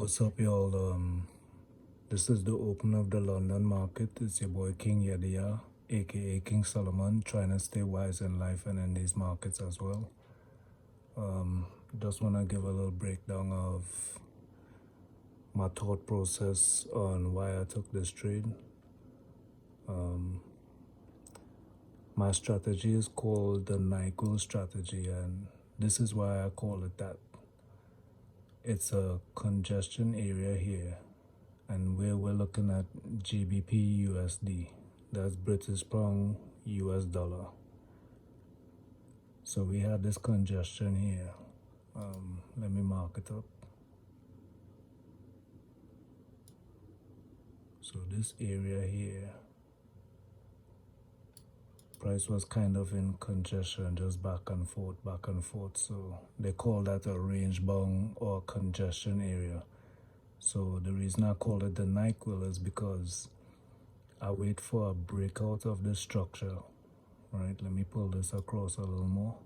What's up, y'all? This is the open of the London market. It's your boy King Yadiya, aka King Solomon, trying to stay wise in life and in these markets as well. Just want to give a little breakdown of my thought process on why I took this trade. My strategy is called the NyQuil strategy, and this is why I call it that. It's a congestion area here, and where we're looking at GBP USD, that's British pound US dollar. So we had this congestion here. Let me mark it up. So this area here, price was kind of in congestion, just back and forth. So they call that a range bound or congestion area. So the reason I call it the NyQuil is because I wait for a breakout of this structure, right? Let me pull this across a little more.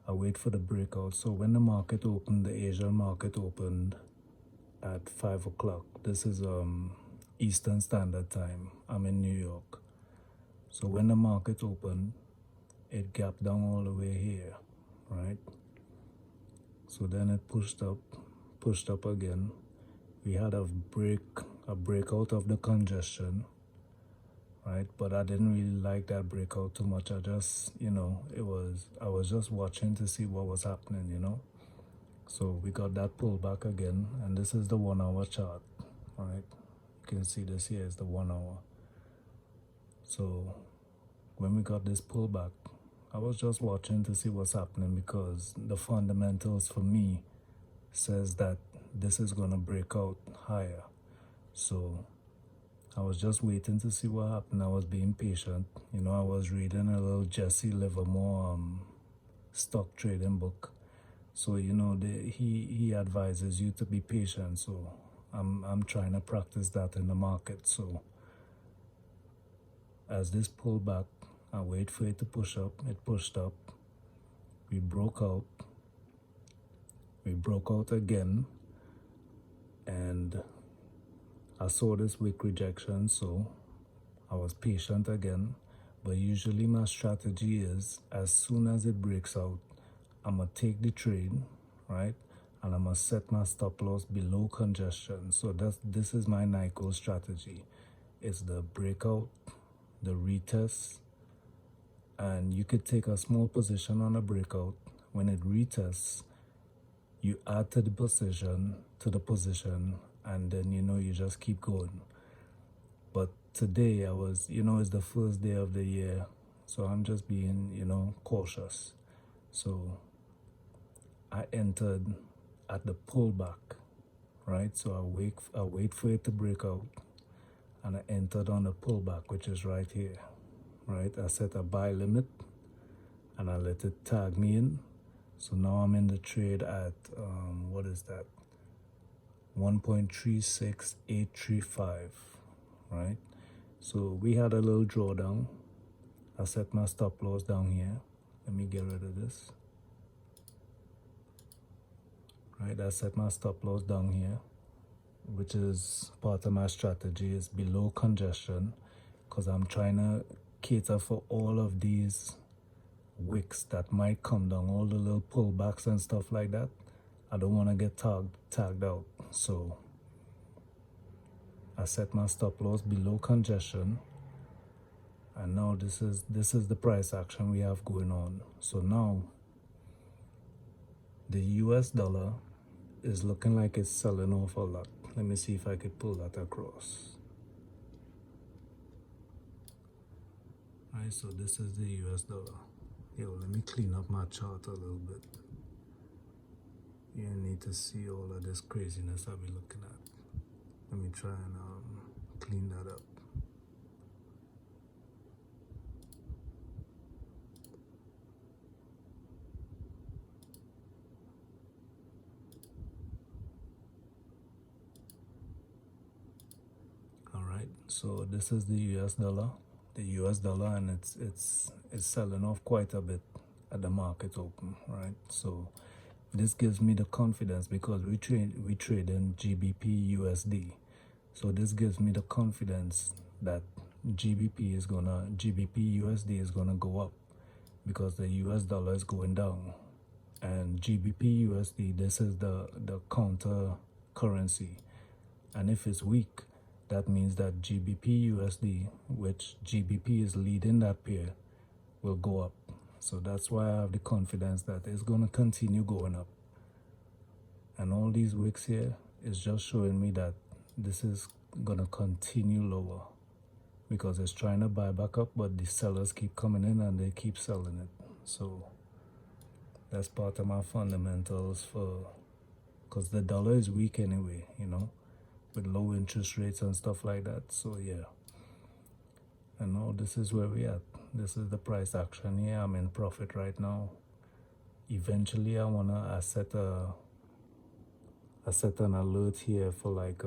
I wait for the breakout. So when the market opened, the Asian market opened at 5 o'clock. This is Eastern Standard Time. I'm in New York. So when the market opened, it gapped down all the way here, right? So then it pushed up again. We had a breakout of the congestion, right? But I didn't really like that breakout too much. I just, I was just watching to see what was happening. So we got that pullback again, and this is the 1 hour chart, right? You can see this here is the 1 hour. So when we got this pullback, I was just watching to see what's happening because the fundamentals for me says that this is going to break out higher. So I was just waiting to see what happened. I was being patient. I was reading a little Jesse Livermore stock trading book. So he advises you to be patient. So I'm trying to practice that in the market. So as this pulled back, I wait for it to push up. It pushed up. We broke out. We broke out again, and I saw this wick rejection, so I was patient again. But usually my strategy is, as soon as it breaks out, I'm gonna take the trade, right? And I'm gonna set my stop loss below congestion. So this is my NyQuil strategy. It's the breakout, the retest, and you could take a small position on a breakout. When it retests, you add to the position, and then you just keep going. But today I was, it's the first day of the year, so I'm just being cautious. So I entered at the pullback, right? So I wait for it to break out, and I entered on the pullback, which is right here, right? I set a buy limit and I let it tag me in. So now I'm in the trade at what is that? 1.36835, right? So we had a little drawdown. I set my stop loss down here. Let me get rid of this. Right, I set my stop loss down here, which is part of my strategy, is below congestion, because I'm trying to cater for all of these wicks that might come down, all the little pullbacks and stuff like that. I don't want to get tagged out. So I set my stop loss below congestion, and now this is the price action we have going on. So now the US dollar is looking like it's selling off a lot. Let me see if I could pull that across. Alright, so this is the US dollar. Yo, let me clean up my chart a little bit. You need to see all of this craziness I'll be looking at. Let me try and clean that up. All right, so this is the US dollar, and it's selling off quite a bit at the market open, right? So this gives me the confidence because we trade in GBP USD. So this gives me the confidence that GBP USD is gonna go up because the US dollar is going down. And GBP USD, this is the counter currency. And if it's weak, that means that GBP USD, which GBP is leading that pair, will go up. So that's why I have the confidence that it's going to continue going up. And all these wicks here is just showing me that this is going to continue lower because it's trying to buy back up, but the sellers keep coming in and they keep selling it. So that's part of my fundamentals because the dollar is weak anyway, you know, with low interest rates and stuff like that. So yeah, and now this is where we at. This is the price action here. I'm in profit right now. Eventually I wanna set an alert here for like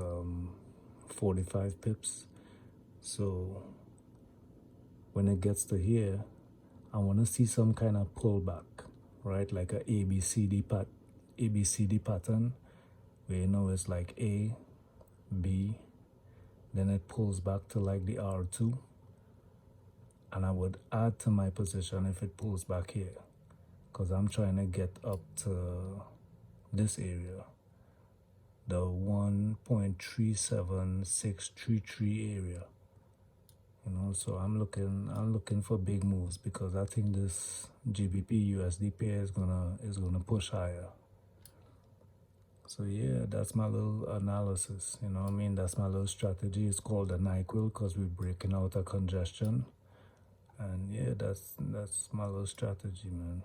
45 pips. So when it gets to here, I want to see some kind of pullback, right? Like a ABCD pattern, where you know it's like A, B, then it pulls back to like the R2, and I would add to my position if it pulls back here, because I'm trying to get up to this area, the 1.37633 area. You know, so I'm looking for big moves because I think this GBP USD pair is gonna push higher. So yeah, that's my little analysis. You know what I mean? That's my little strategy. It's called the NyQuil because we're breaking out a congestion. And yeah, that's my little strategy, man.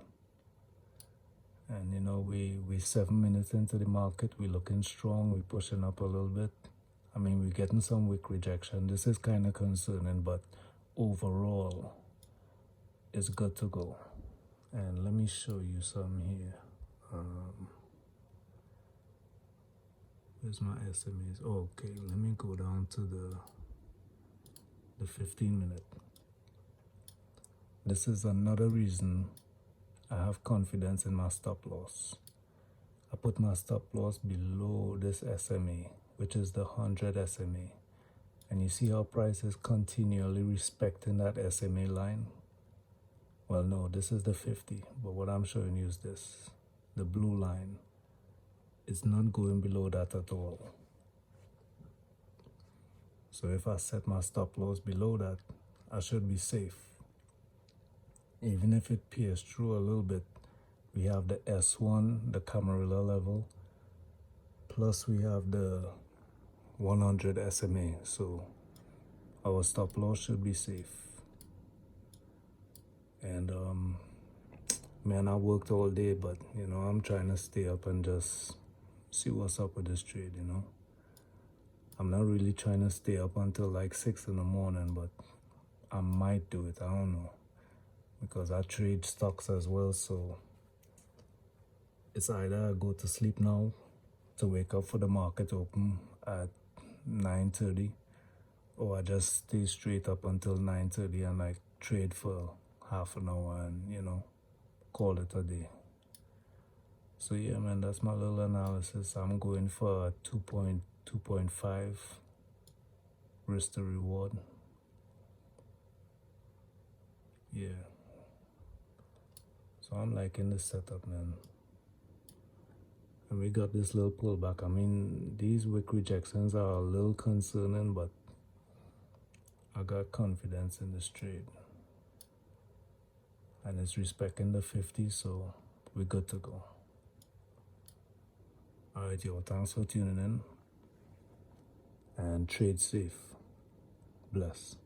And you know, we 7 minutes into the market, we're looking strong, we're pushing up a little bit. I mean, we're getting some wick rejection. This is kind of concerning, but overall, it's good to go. And let me show you some here. Where's my SMAs? Oh, okay, let me go down to the 15 minute. This is another reason I have confidence in my stop loss. I put my stop loss below this SMA, which is the 100 SMA. And you see how price is continually respecting that SMA line? Well, no, this is the 50, but what I'm showing you is this. The blue line. It's not going below that at all. So if I set my stop loss below that, I should be safe. Even if it pierces through a little bit, we have the S1, the Camarilla level, plus we have the 100 SMA, so our stop loss should be safe. And man, I worked all day, but you know, I'm trying to stay up and just see what's up with this trade, you know. I'm not really trying to stay up until like 6 in the morning, but I might do it, I don't know, because I trade stocks as well. So it's either I go to sleep now to wake up for the market open at 9:30, or I just stay straight up until 9:30 and like trade for half an hour and, you know, call it a day. So yeah, man, that's my little analysis. I'm going for a 2.5 risk to reward. Yeah. So I'm liking this setup, man. And we got this little pullback. I mean, these wick rejections are a little concerning, but I got confidence in this trade. And it's respecting the 50, so we're good to go. Alright, yo, thanks for tuning in. And trade safe. Bless.